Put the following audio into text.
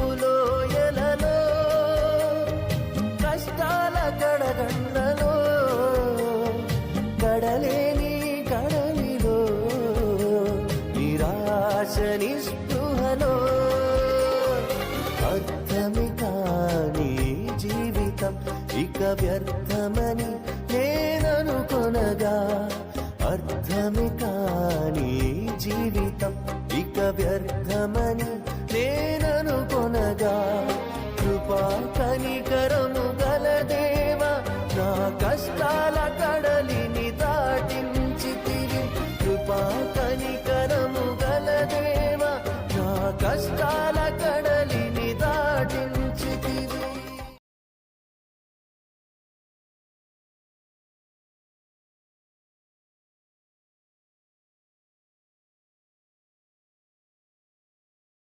శోకపులోయలలో కష్టాల గడగండ్లలో గడలేని గడలిలో నిరాశ నిస్పృహలో అర్థమి కాని జీవితం ఇక వ్యర్థమని నేననుకొనగా అర్థమి కాని జీవితం ఇక వ్యర్థమని నేననుకొనగా కృపా కనికరము గల దేవా నా కష్టాల కడలిని దాటించితివి కృపా కనికరము గల దేవా నా కష్టాల కడలిని